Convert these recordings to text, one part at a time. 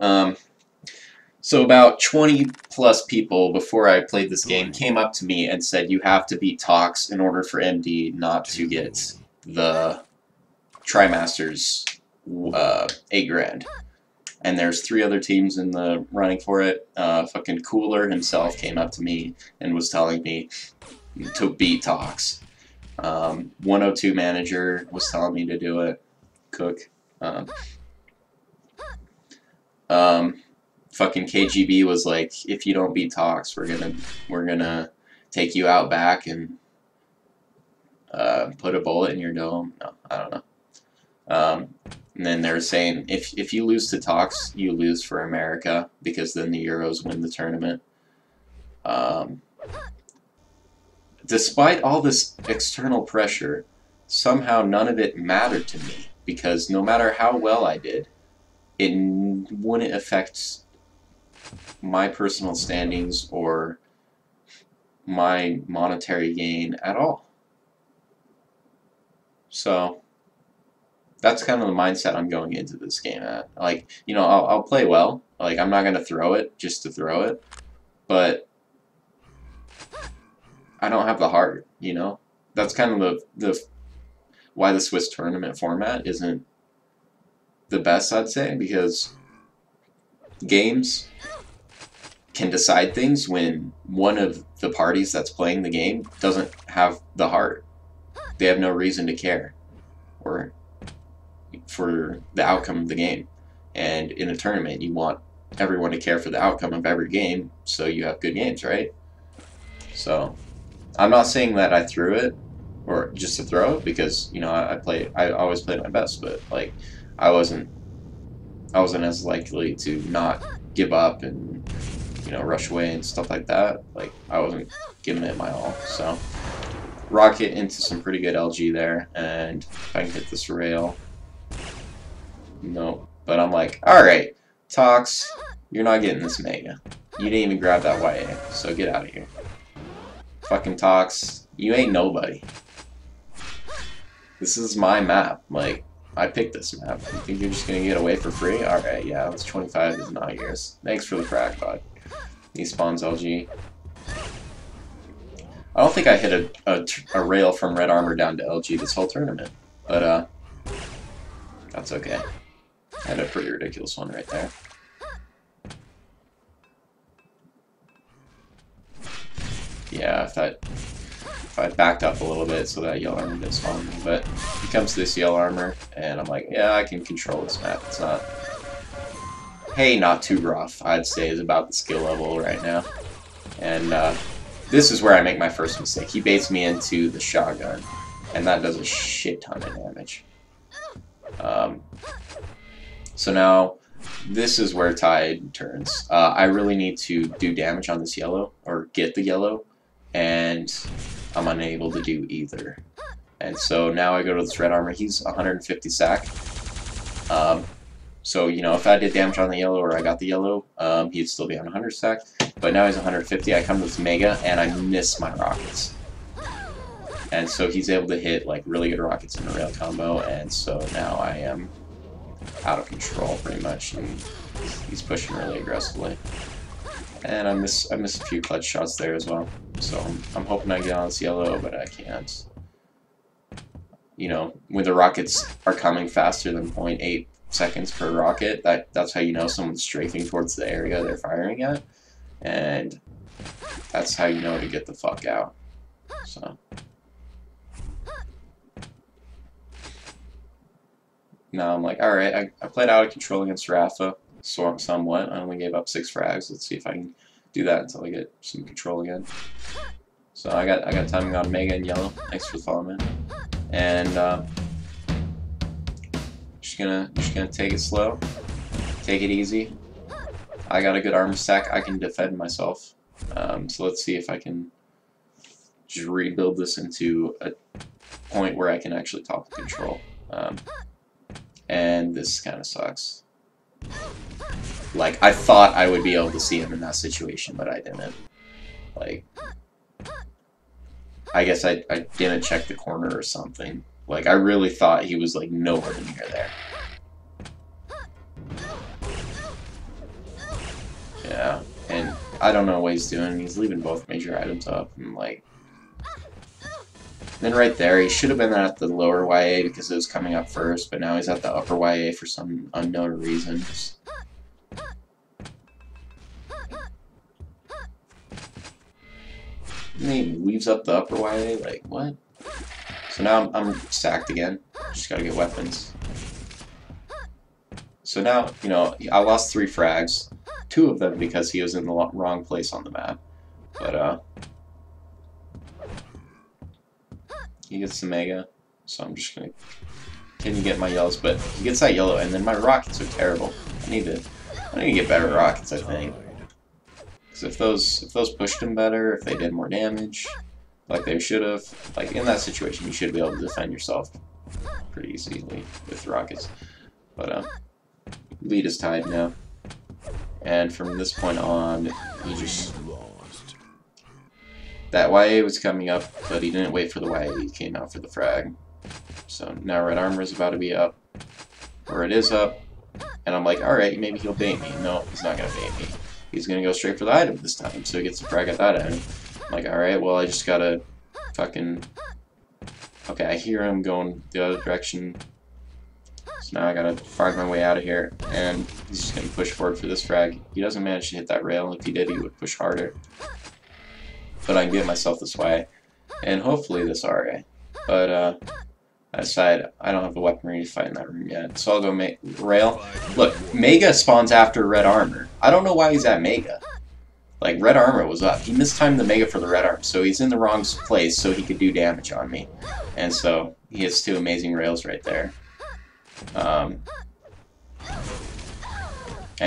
Um, so about 20 plus people before I played this game came up to me and said you have to beat Tox in order for MD not to get the Trimasters 8 grand. And there's 3 other teams in the running for it. Fucking Cooler himself came up to me and was telling me to beat Tox. 102 Manager was telling me to do it. Cook. Fucking KGB was like, if you don't beat Tox, we're gonna take you out back and put a bullet in your dome. No, I don't know. And then they're saying if you lose to Tox, you lose for America because then the Euros win the tournament. Despite all this external pressure, somehow none of it mattered to me because no matter how well I did, it wouldn't affect my personal standings or my monetary gain at all. So that's kind of the mindset I'm going into this game at. Like, you know, I'll play well. Like, I'm not going to throw it just to throw it. But I don't have the heart, you know? That's kind of the why the Swiss tournament format isn't the best, I'd say, because games can decide things when one of the parties that's playing the game doesn't have the heart. They have no reason to care or for the outcome of the game. And in a tournament, you want everyone to care for the outcome of every game so you have good games, right? So I'm not saying that I threw it or just to throw it because, you know, I always played my best, but like I wasn't as likely to not give up and, you know, rush away and stuff like that. Like I wasn't giving it my all. So rocket into some pretty good LG there, and if I can hit this rail, no. But I'm like, all right, Tox, you're not getting this Mega. You didn't even grab that YA, so get out of here. Fucking Tox, you ain't nobody. This is my map. Like, I picked this map. You think you're just gonna get away for free? Alright, yeah, it's 25 is not yours. Thanks for the crack, bud. He spawns LG. I don't think I hit a rail from red armor down to LG this whole tournament. But, that's okay. I had a pretty ridiculous one right there. Yeah, if I backed up a little bit so that yellow armor didn't spawn me, but he comes to this yellow armor, and I'm like, yeah, I can control this map. It's not, hey, not too rough, I'd say is about the skill level right now. And this is where I make my first mistake. He baits me into the shotgun, and that does a shit ton of damage. So now, this is where tide turns. I really need to do damage on this yellow, or get the yellow, and I'm unable to do either. And so now I go to this red armor. He's 150 sack. So, you know, if I did damage on the yellow or I got the yellow, he'd still be on 100 stack. But now he's 150. I come to this Mega, and I miss my rockets. And so he's able to hit, like, really good rockets in the rail combo, and so now I am out of control, pretty much, and he's pushing really aggressively. And I miss a few clutch shots there as well. So I'm hoping I get on this yellow, but I can't. You know, when the rockets are coming faster than 0.8 seconds per rocket, that's how you know someone's strafing towards the area they're firing at, and that's how you know to get the fuck out. So now I'm like, alright, I played out of control against Rafa, somewhat. I only gave up 6 frags. Let's see if I can do that until I get some control again. So I got timing on Mega and yellow. Thanks for following me. And just gonna take it slow, take it easy. I got a good armor stack. I can defend myself. So let's see if I can just rebuild this into a point where I can actually topple control. And this kind of sucks. Like, I thought I would be able to see him in that situation, but I didn't. Like, I guess I didn't check the corner or something. Like, I really thought he was, like, nowhere near there. I don't know what he's doing. He's leaving both major items up, and like, then right there, he should have been at the lower YA because it was coming up first, but now he's at the upper YA for some unknown reasons. And he leaves up the upper YA, like, what? So now I'm stacked again. Just gotta get weapons. So now, you know, I lost 3 frags. 2 of them because he was in the wrong place on the map. But, he gets the Mega, so I'm just gonna continue to get my yellows, but he gets that yellow, and then my rockets are terrible. I need to get better rockets, I think. Because if those pushed him better, if they did more damage, like they should have, like in that situation, you should be able to defend yourself pretty easily with rockets. But lead is tied now, and from this point on, you just that YA was coming up, but he didn't wait for the YA. He came out for the frag. So now red armor is about to be up, or it is up, and I'm like, all right, maybe he'll bait me. No, he's not gonna bait me. He's gonna go straight for the item this time, so he gets the frag at that item. I'm like, alright, well, I just gotta fucking... Okay, I hear him going the other direction. So now I gotta fire my way out of here, and he's just gonna push forward for this frag. He doesn't manage to hit that rail. If he did, he would push harder. But I can get myself this way, and hopefully this RA. But, I decided I don't have a weaponry to fight in that room yet, so I'll go rail. Look, Mega spawns after red armor. I don't know why he's at Mega. Like, red armor was up. He mistimed the Mega for the red armor, so he's in the wrong place so he could do damage on me. And so, he has 2 amazing rails right there. And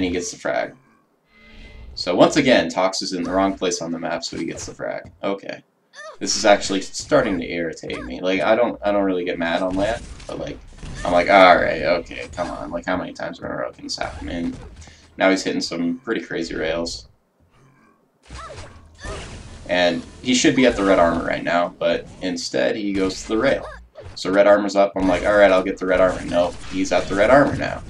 he gets the frag. So once again, Tox is in the wrong place on the map, so he gets the frag. Okay. This is actually starting to irritate me. Like, I don't really get mad on that, but like, I'm like, alright, okay, come on. Like, how many times in a row can this happen? And now he's hitting some pretty crazy rails. And he should be at the red armor right now, but instead he goes to the rail. So red armor's up, I'm like, alright, I'll get the red armor. Nope, he's at the red armor now.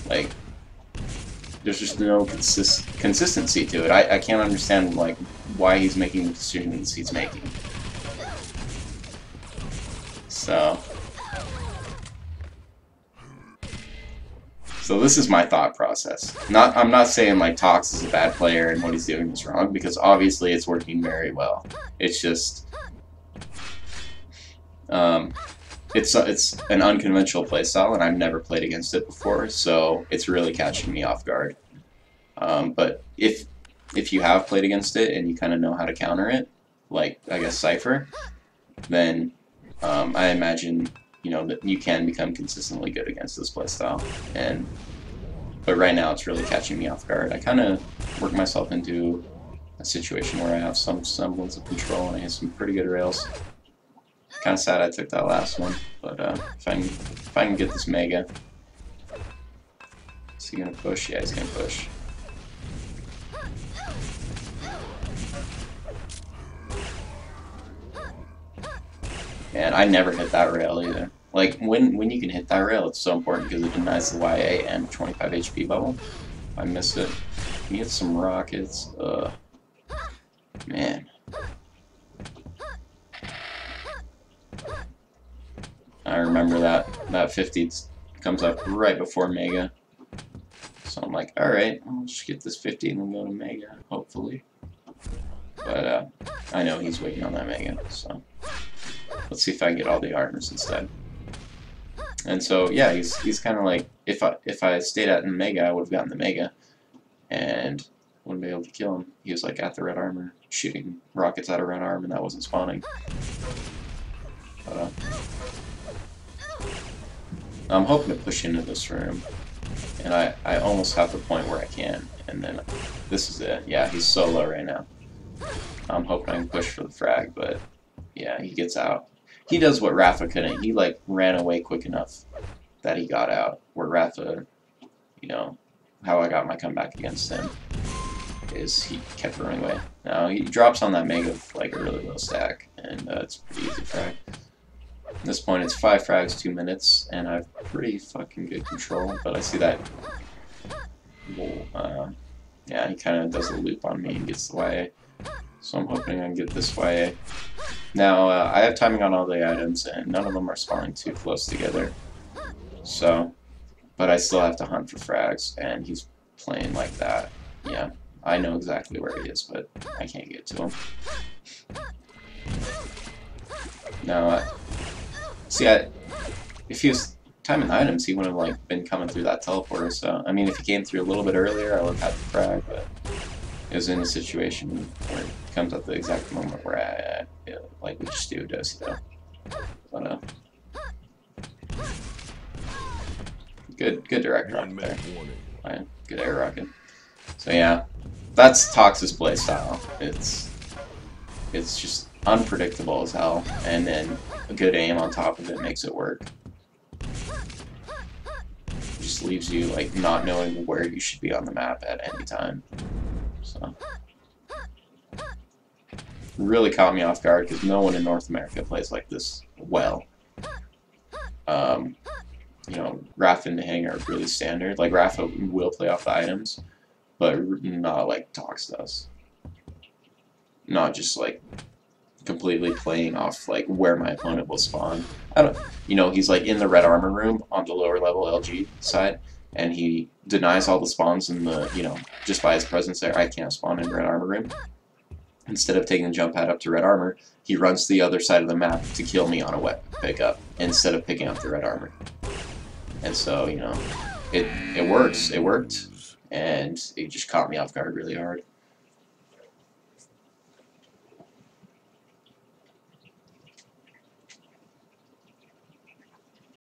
Like, there's just no consistency to it. I can't understand, like, why he's making the decisions he's making. So this is my thought process. I'm not saying, like, Tox is a bad player and what he's doing is wrong, because obviously it's working very well. It's just... It's an unconventional playstyle, and I've never played against it before, so it's really catching me off guard. But if you have played against it and you kind of know how to counter it, like, I guess, Cypher, then I imagine, you know, that you can become consistently good against this playstyle. But right now it's really catching me off guard. I kind of work myself into a situation where I have some semblance of control and I have some pretty good rails. Kind of sad I took that last one, but if I can get this Mega. Is he gonna push? Yeah, he's gonna push. And I never hit that rail either. Like, when you can hit that rail, it's so important because it denies the YA and 25 HP bubble. I missed it. Can you get some rockets? Man. I remember that 50 comes up right before Mega. So I'm like, alright, I'll just get this 50 and then go to Mega, hopefully. But I know he's waiting on that Mega, so let's see if I can get all the armors instead. And so yeah, he's kind of like, if I stayed at the Mega, I would have gotten the Mega, and wouldn't be able to kill him. He was like at the red armor, shooting rockets out of red armor, and that wasn't spawning. But, I'm hoping to push into this room, and I almost have the point where I can, and then this is it. Yeah, he's so low right now. I'm hoping I can push for the frag, but yeah, he gets out. He does what Rafa couldn't. He, like, ran away quick enough that he got out, where Rafa, you know, how I got my comeback against him is he kept running away. Now, he drops on that Mega with, like, a really low stack, and it's pretty easy frag. At this point, it's 5 frags, 2 minutes, and I have pretty fucking good control, but I see that Yeah, he kind of does a loop on me and gets the YA. So I'm hoping I can get this YA. Now, I have timing on all the items, and none of them are spawning too close together. So, but I still have to hunt for frags, and he's playing like that. Yeah, I know exactly where he is, but I can't get to him. Now, see, if he was timing the items, he wouldn't have like been coming through that teleporter. So, I mean, if he came through a little bit earlier, I would have had the frag, but it was in a situation where it comes at the exact moment where like we just do does, you know. But good direct rock there. Fine, good air rocket. So yeah, that's Tox's playstyle. It's just unpredictable as hell, and then a good aim on top of it makes it work. Just leaves you like not knowing where you should be on the map at any time. So really caught me off guard because no one in North America plays like this well. You know, Rafa and Hang are really standard. Like Rafa will play off the items, but not like Tox does. Not just like completely playing off like where my opponent will spawn. I don't, you know, he's like in the red armor room on the lower level LG side, and he denies all the spawns in the, you know, just by his presence there. I can't spawn in red armor room. Instead of taking the jump pad up to red armor, he runs to the other side of the map to kill me on a wet pickup instead of picking up the red armor. And so, you know, it works. It worked, and it just caught me off guard really hard.